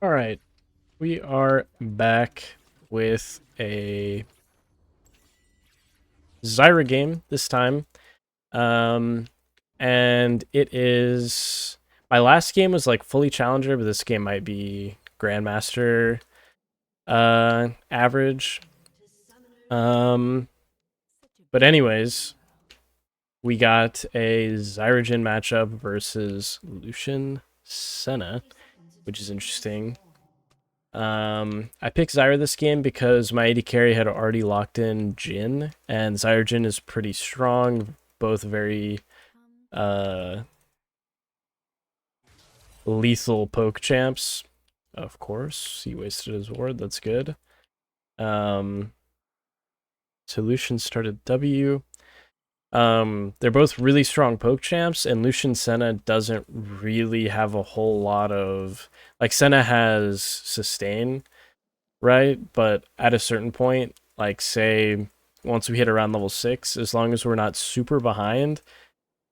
All right, we are back with a Zyra game this time. Um, and it is my last game was like fully challenger, but this game might be grandmaster average. Um, but anyways, we got a Zyrogen matchup versus Lucian Senna, which is interesting. I picked Zyra this game because my AD carry had already locked in Jhin, and Zyra Jhin is pretty strong, both very uh, lethal poke champs. Of course, he wasted his ward. That's good. So Lucian started W. They're both really strong poke champs, and Lucian Senna doesn't really have a whole lot of like Senna has sustain, right? But at a certain point, like say once we hit around level 6, as long as we're not super behind,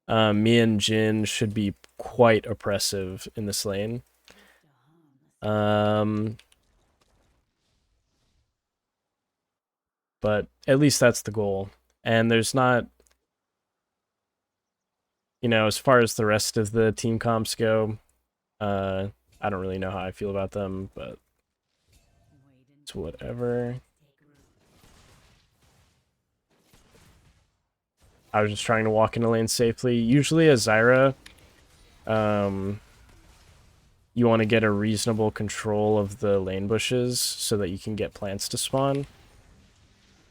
me and Jin should be quite oppressive in this lane. Um, but at least that's the goal. And there's not, as far as the rest of the team comps go, I don't really know how I feel about them, but it's whatever. I was just trying to walk in the lane safely. Usually a Zyra, you want to get a reasonable control of the lane bushes so that you can get plants to spawn,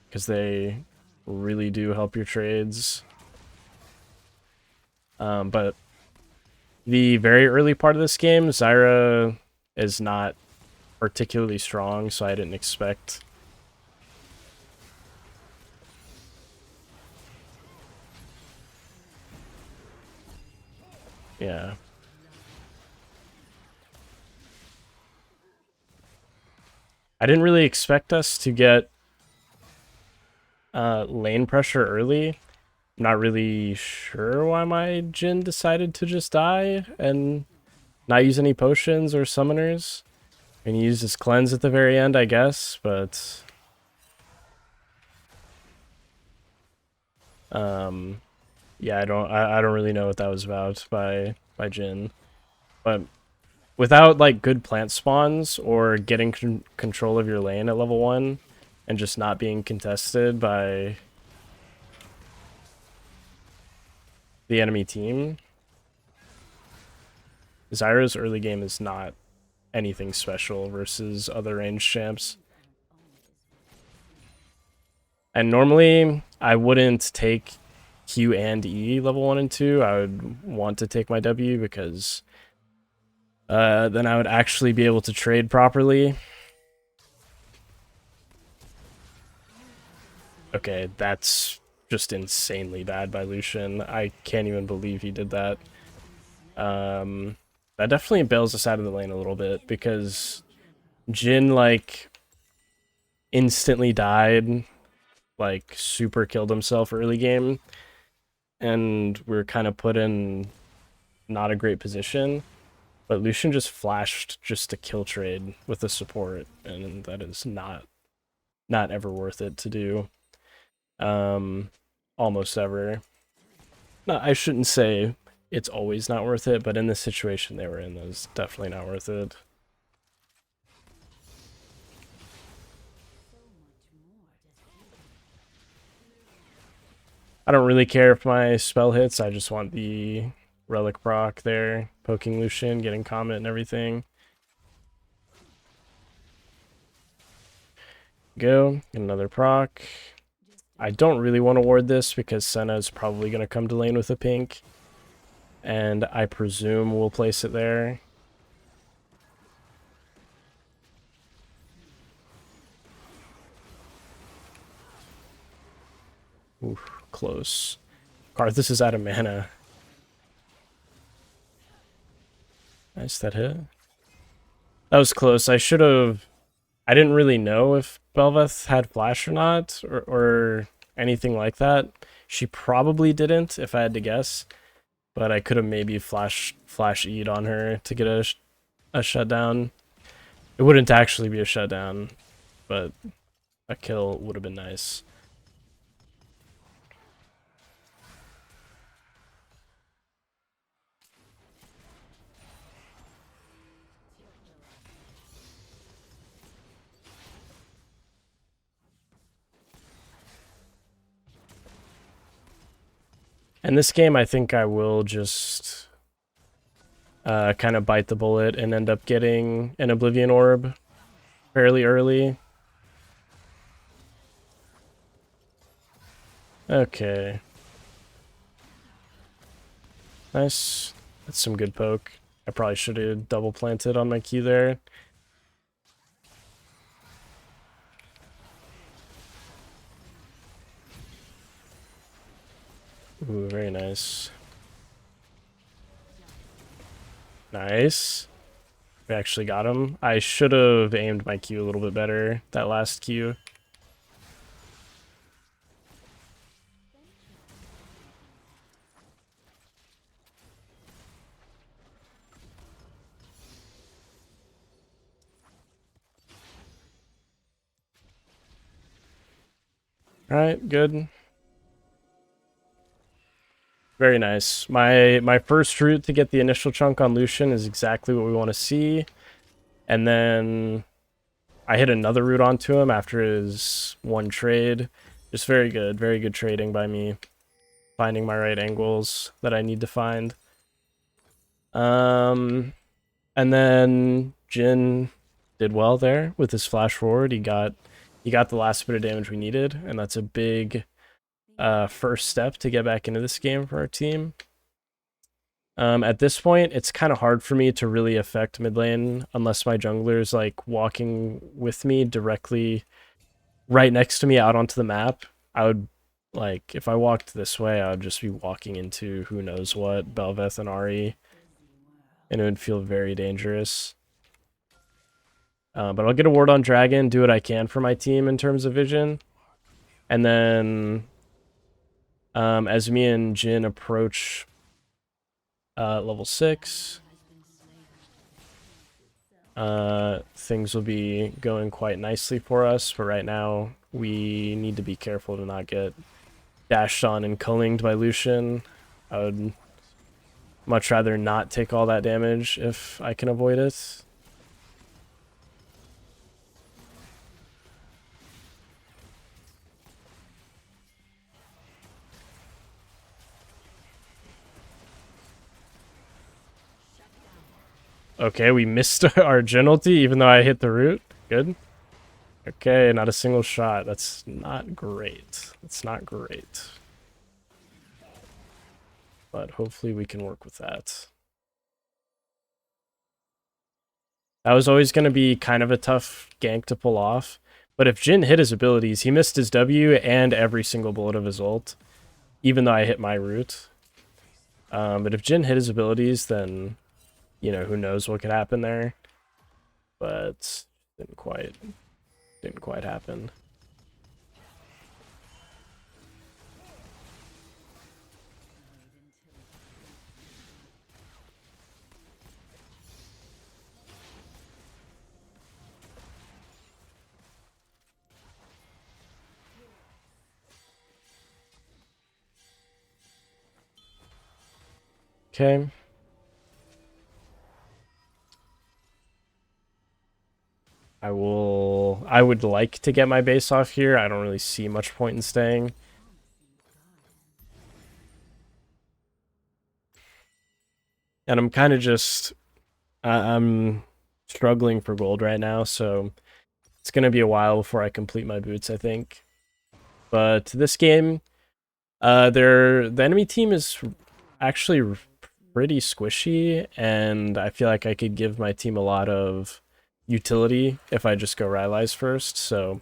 because they really do help your trades. But the very early part of this game, Zyra is not particularly strong, so I didn't expect. Yeah. I didn't really expect us to get lane pressure early. I'm not really sure why my Jhin decided to just die and not use any potions or summoners. And he used his cleanse at the very end, I guess, but yeah, I don't really know what that was about by Jhin. But without like good plant spawns or getting control of your lane at level 1 and just not being contested by the enemy team, Zyra's early game is not anything special versus other range champs. And normally I wouldn't take Q and E level 1 and 2. I would want to take my W because then I would actually be able to trade properly. Okay, that's just insanely bad by Lucian. I can't even believe he did that. That definitely bails us out of the lane a little bit because Jhin like instantly died, like super killed himself early game, and we're kind of put in not a great position. But Lucian just flashed just to kill trade with the support, and that is not ever worth it to do. Almost ever. No, I shouldn't say it's always not worth it, but in the situation they were in, it was definitely not worth it. I don't really care if my spell hits, I just want the relic proc there, poking Lucian, getting Comet and everything. Go, get another proc. I don't really want to ward this because Senna is probably going to come to lane with a pink, and I presume we'll place it there. Oof, close. Karthus is out of mana. Nice, that hit. That was close. I should have... I didn't really know if Belveth had flash or not, or anything like that. She probably didn't, if I had to guess. But I could have maybe flash E'd on her to get a shutdown. It wouldn't actually be a shutdown, but a kill would have been nice. And this game, I think I will just kind of bite the bullet and end up getting an Oblivion Orb fairly early. Okay. Nice. That's some good poke. I probably should have double planted on my Q there. Ooh, very nice. Nice. We actually got him. I should have aimed my Q a little bit better, that last Q. Alright, good. Very nice. My first route to get the initial chunk on Lucian is exactly what we want to see. And then I hit another route onto him after his one trade. Just very good trading by me. Finding my right angles that I need to find. And then Jhin did well there with his flash forward. He got the last bit of damage we needed, and that's a big first step to get back into this game for our team. At this point, it's kind of hard for me to really affect mid lane unless my jungler's like walking with me directly right next to me out onto the map. I would, like, if I walked this way, I would just be walking into who knows what, Bel'Veth and Ahri, and it would feel very dangerous. But I'll get a ward on Dragon, do what I can for my team in terms of vision. And then as me and Jhin approach level 6, things will be going quite nicely for us. But right now, we need to be careful to not get dashed on and cullinged by Lucian. I would much rather not take all that damage if I can avoid it. Okay, we missed our gentility even though I hit the root. Good. Okay, not a single shot. That's not great. That's not great. But hopefully we can work with that. That was always going to be kind of a tough gank to pull off. But if Jhin hit his abilities, he missed his W and every single bullet of his ult, even though I hit my root. But if Jhin hit his abilities, then, you know, who knows what could happen there. But didn't quite happen. Okay. I would like to get my base off here. I don't really see much point in staying. And I'm kind of just, I'm struggling for gold right now, so it's going to be a while before I complete my boots, I think. But this game, the enemy team is actually pretty squishy, and I feel like I could give my team a lot of utility if I just go Rylai's first, so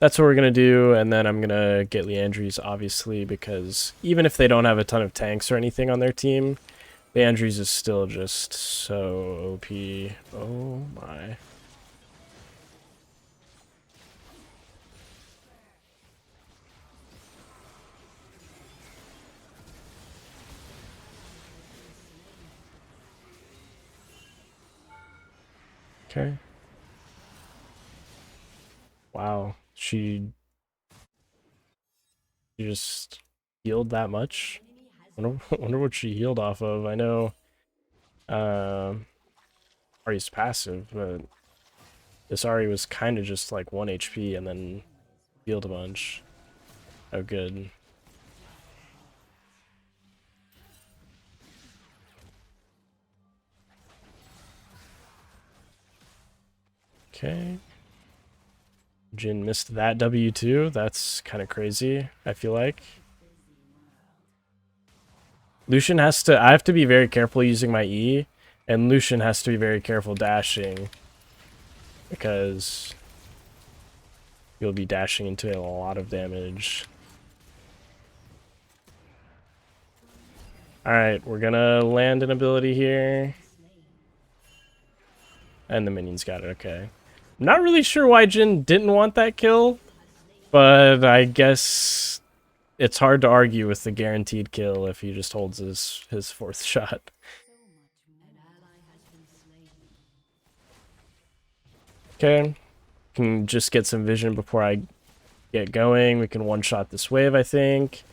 that's what we're going to do, and then I'm going to get Liandry's, obviously, because even if they don't have a ton of tanks or anything on their team, Liandry's is still just so OP. Oh my. Okay. Wow, she just healed that much. Wonder what she healed off of. I know Ari's passive, but this Ari was kind of just like 1 HP and then healed a bunch. Oh, good. Okay. Jin missed that W too. That's kind of crazy, I feel like. Lucian has to... I have to be very careful using my E, and Lucian has to be very careful dashing, because you'll be dashing into a lot of damage. Alright, we're gonna land an ability here. And the minions got it, okay. I'm not really sure why Jin didn't want that kill, but I guess it's hard to argue with the guaranteed kill if he just holds his fourth shot. Okay, can just get some vision before I get going. We can one-shot this wave, I think.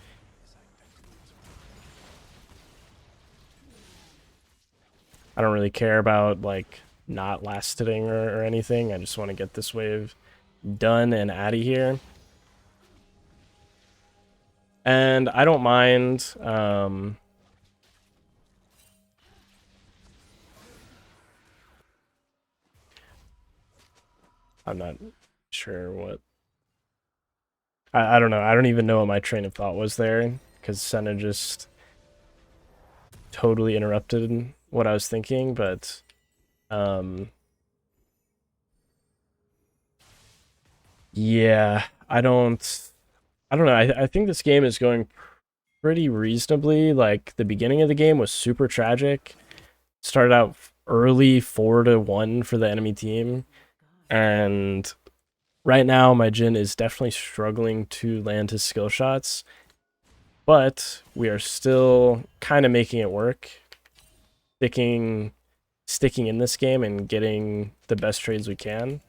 I don't really care about, like, not last-hitting or anything. I just want to get this wave done and out of here. And I don't mind... I'm not sure what... I don't know. I don't even know what my train of thought was there, because Senna just totally interrupted what I was thinking, but... yeah, I don't know. I think this game is going pretty reasonably. Like, the beginning of the game was super tragic. Started out early 4-1 for the enemy team. And right now, my Jhin is definitely struggling to land his skill shots. But we are still kind of making it work. Sticking in this game and getting the best trades we can.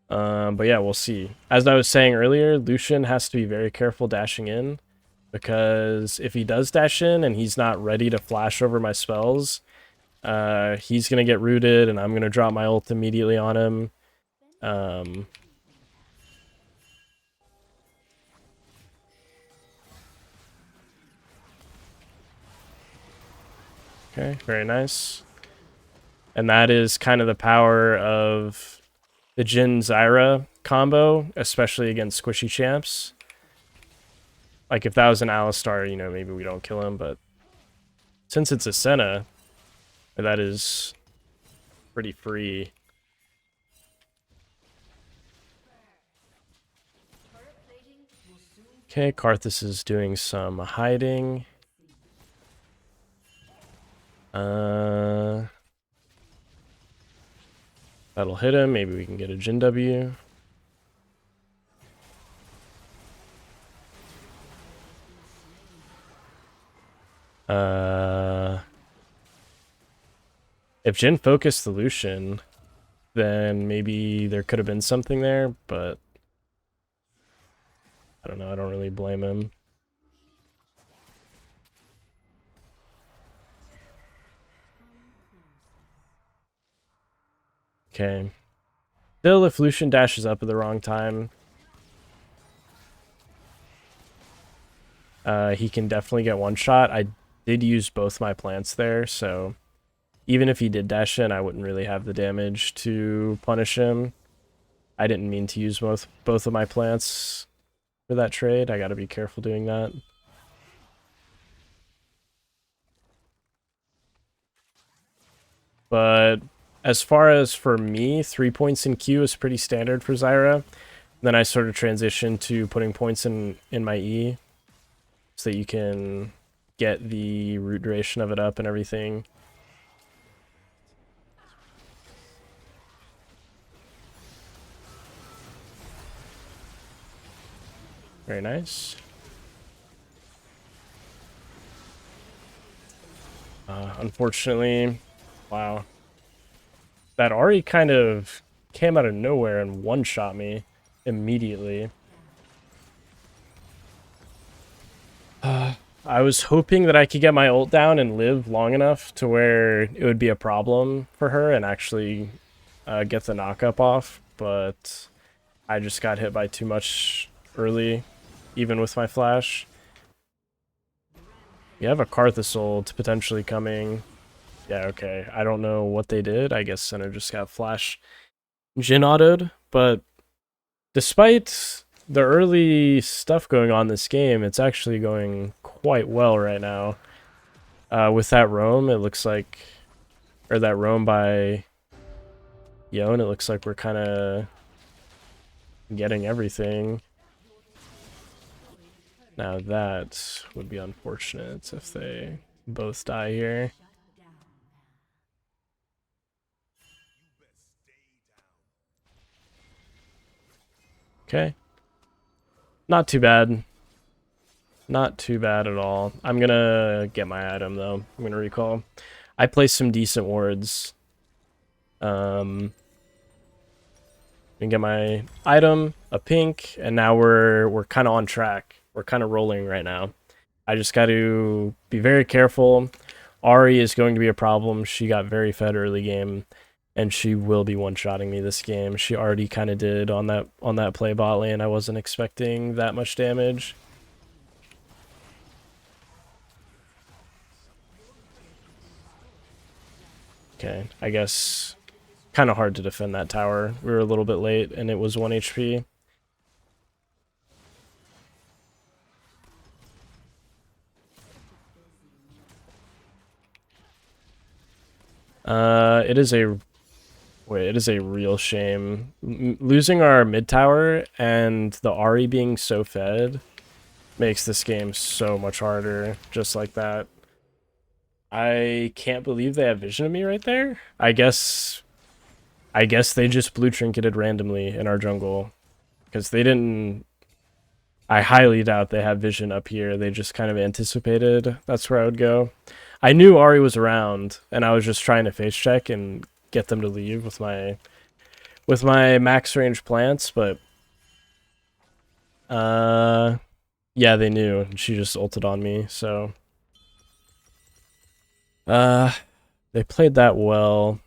But yeah, we'll see. As I was saying earlier, Lucian has to be very careful dashing in, because if he does dash in and he's not ready to flash over my spells, he's gonna get rooted and I'm gonna drop my ult immediately on him. Okay, very nice. And that is kind of the power of the Jhin Zyra combo, especially against squishy champs. Like, if that was an Alistar, you know, maybe we don't kill him, but since it's a Senna, that is pretty free. Okay, Karthus is doing some hiding. That'll hit him. Maybe we can get a Jhin W. If Jhin focused the Lucian, then maybe there could have been something there, but I don't know. I don't really blame him. Okay. Still, if Lucian dashes up at the wrong time, he can definitely get one shot. I did use both my plants there, so even if he did dash in, I wouldn't really have the damage to punish him. I didn't mean to use both of my plants for that trade. I gotta be careful doing that. But as far as for me, 3 points in Q is pretty standard for Zyra. Then I sort of transition to putting points in my E, so that you can get the root duration of it up and everything. Very nice. Unfortunately, wow. That Ahri kind of came out of nowhere and one-shot me immediately. I was hoping that I could get my ult down and live long enough to where it would be a problem for her and actually get the knock-up off, but I just got hit by too much early, even with my flash. You have a Karthus ult potentially coming. Yeah, okay. I don't know what they did. I guess Senna just got flash Jhin autoed, but despite the early stuff going on this game, it's actually going quite well right now. With that roam, it looks like, or that roam by Yone, it looks like we're kind of getting everything. Now that would be unfortunate if they both die here. Okay. Not too bad. Not too bad at all. I'm gonna get my item though. I'm gonna recall. I placed some decent wards. And get my item, a pink, and now we're kind of on track. We're kind of rolling right now. I just got to be very careful. Ahri is going to be a problem. She got very fed early game, and she will be one-shotting me this game. She already kind of did on that play bot lane. I wasn't expecting that much damage. Okay, I guess kind of hard to defend that tower. We were a little bit late, and it was 1 HP. It is a... Wait, it is a real shame. Losing our mid tower and the Ahri being so fed makes this game so much harder, just like that. I can't believe they have vision of me right there. I guess they just blue trinketed randomly in our jungle, because they didn't... I highly doubt they have vision up here. They just kind of anticipated that's where I would go. I knew Ahri was around, and I was just trying to face check and get them to leave with my max range plants, but yeah, they knew, and she just ulted on me, so they played that well.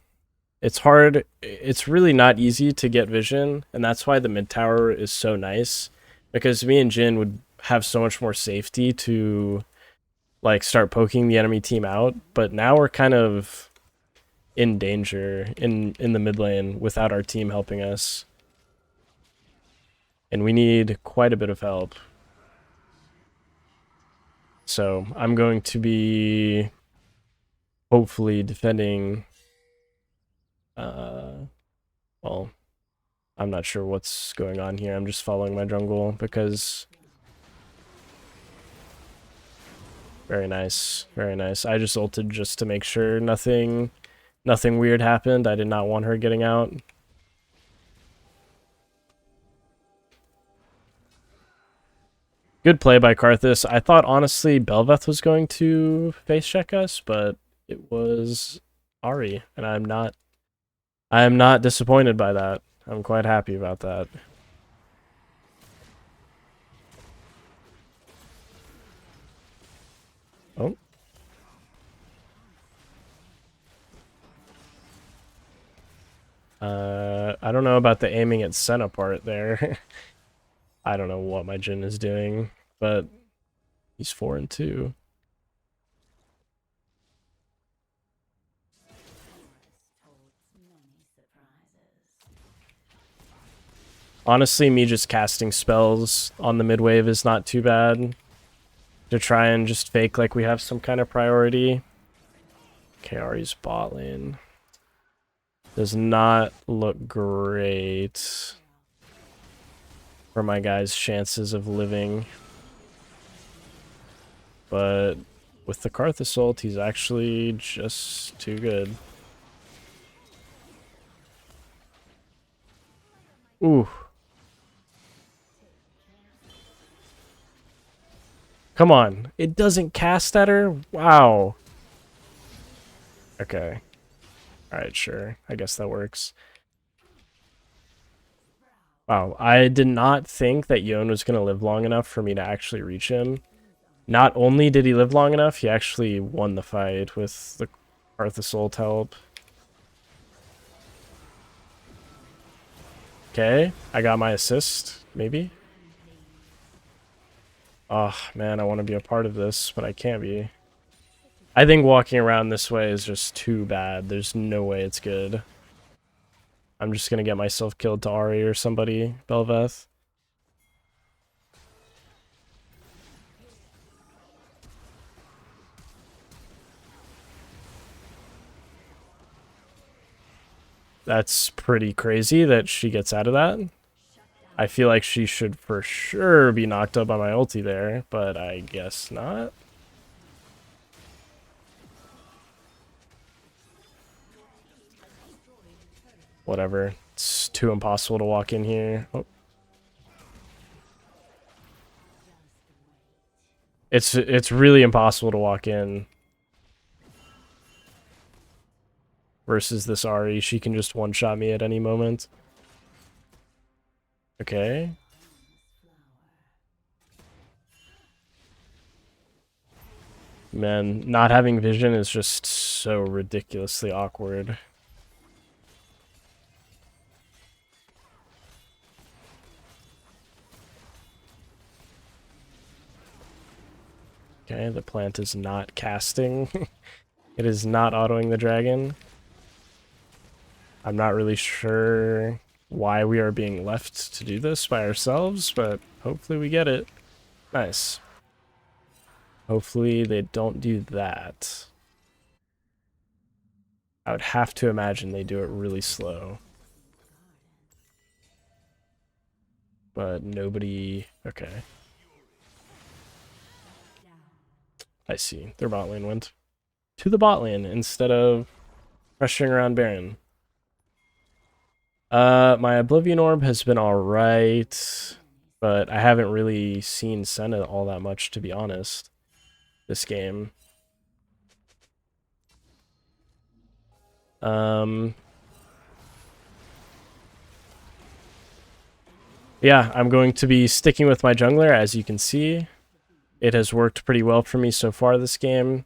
It's hard. It's really not easy to get vision, and that's why the mid tower is so nice, because me and Jhin would have so much more safety to like start poking the enemy team out, but now we're kind of in danger in the mid lane without our team helping us, and we need quite a bit of help. So I'm going to be hopefully defending well, I'm not sure what's going on here. I'm just following my jungle because... Very nice, very nice. I just ulted just to make sure nothing weird happened. I did not want her getting out. Good play by Karthus. I thought, honestly, Bel'Veth was going to face check us, but it was Ahri, and I am not disappointed by that. I'm quite happy about that. Oh. I don't know about the aiming at Senna part there. I don't know what my Jhin is doing, but he's 4-2. Honestly, me just casting spells on the mid wave is not too bad. To try and just fake like we have some kind of priority. Ahri's bot lane does not look great for my guy's chances of living. But with the Karthus ult, he's actually just too good. Ooh. Come on. It doesn't cast at her? Wow. Okay. Alright, sure. I guess that works. Wow, I did not think that Yon was going to live long enough for me to actually reach him. Not only did he live long enough, he actually won the fight with the Arthasol help. Okay, I got my assist, maybe? Oh, man, I want to be a part of this, but I can't be. I think walking around this way is just too bad. There's no way it's good. I'm just gonna get myself killed to Ari or somebody, Belveth. That's pretty crazy that she gets out of that. I feel like she should for sure be knocked up by my ulti there, but I guess not. Whatever. It's too impossible to walk in here. Oh. It's really impossible to walk in. Versus this Ari, she can just one-shot me at any moment. Okay. Man, not having vision is just so ridiculously awkward. Okay, the plant is not casting. It is not autoing the dragon. I'm not really sure why we are being left to do this by ourselves, but hopefully we get it. Nice. Hopefully they don't do that. I would have to imagine they do it really slow. But nobody... Okay. I see. Their bot lane went to the bot lane instead of pressuring around Baron. My Oblivion Orb has been alright, but I haven't really seen Senna all that much, to be honest, this game. Yeah, I'm going to be sticking with my jungler, as you can see. It has worked pretty well for me so far this game.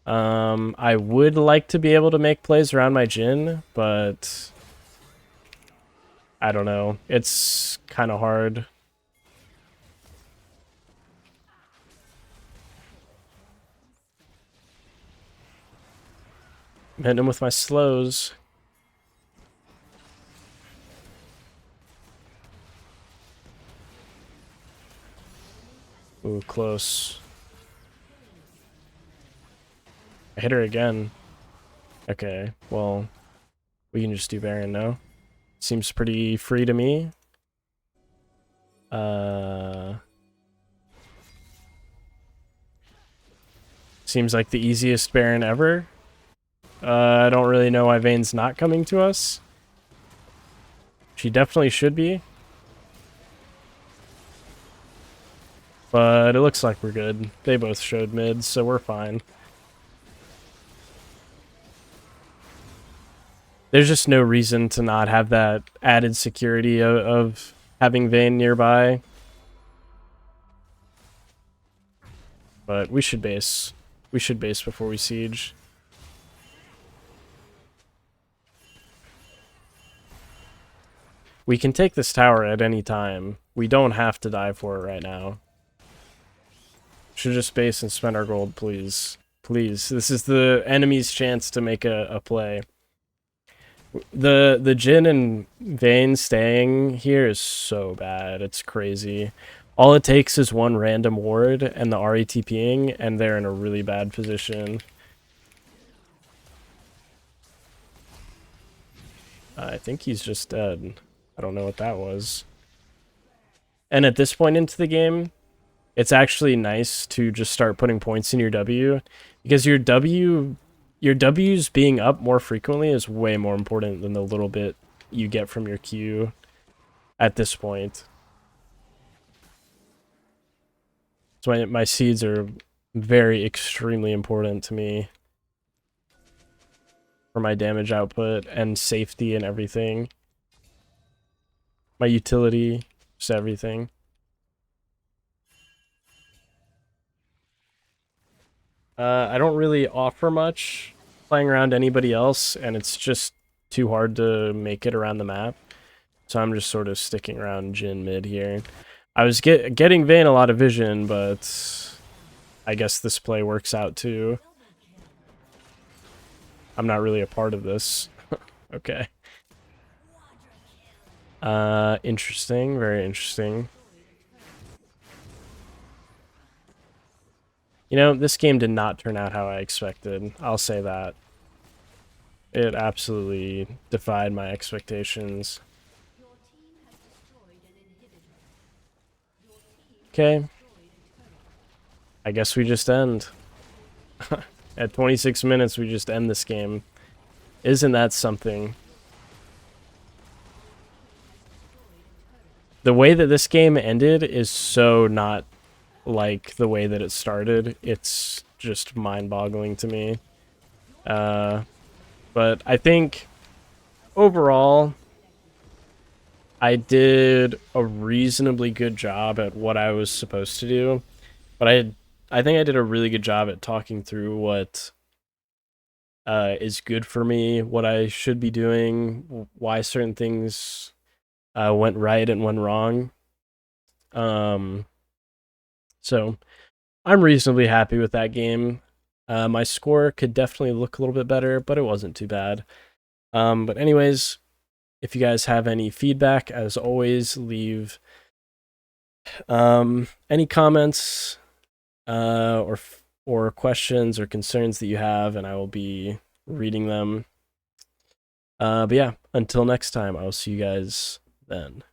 I would like to be able to make plays around my Jhin, but I don't know. It's kind of hard. I'm hitting him with my slows. Ooh, close. I hit her again. Okay, well, we can just do Baron now. Seems pretty free to me. Seems like the easiest Baron ever. I don't really know why Vayne's not coming to us. She definitely should be. But it looks like we're good. They both showed mid, so we're fine. There's just no reason to not have that added security of having Vayne nearby. But we should base. We should base before we siege. We can take this tower at any time. We don't have to die for it right now. Should just base and spend our gold, please. Please. This is the enemy's chance to make a play. The Jhin and Vayne staying here is so bad. It's crazy. All it takes is one random ward and the Ahri TPing, and they're in a really bad position. I think he's just dead. I don't know what that was. And at this point into the game, it's actually nice to just start putting points in your W, because your W's being up more frequently is way more important than the little bit you get from your Q at this point. So my seeds are very extremely important to me. for my damage output and safety and everything. My utility, just everything. I don't really offer much playing around anybody else, and it's just too hard to make it around the map. So I'm just sort of sticking around Jhin mid here. I was getting Vayne a lot of vision, but I guess this play works out too. I'm not really a part of this. Okay. Interesting. Very interesting. You know, this game did not turn out how I expected. I'll say that. It absolutely defied my expectations. Okay. I guess we just end. At 26 minutes, we just end this game. Isn't that something? The way that this game ended is so not like the way that it started. It's just mind-boggling to me. But I think overall, I did a reasonably good job at what I was supposed to do. But I think I did a really good job at talking through what is good for me, what I should be doing, why certain things went right and went wrong. So I'm reasonably happy with that game. My score could definitely look a little bit better, but it wasn't too bad. But anyways, if you guys have any feedback, as always, leave any comments or questions or concerns that you have, and I will be reading them. But yeah, until next time, I'll see you guys then.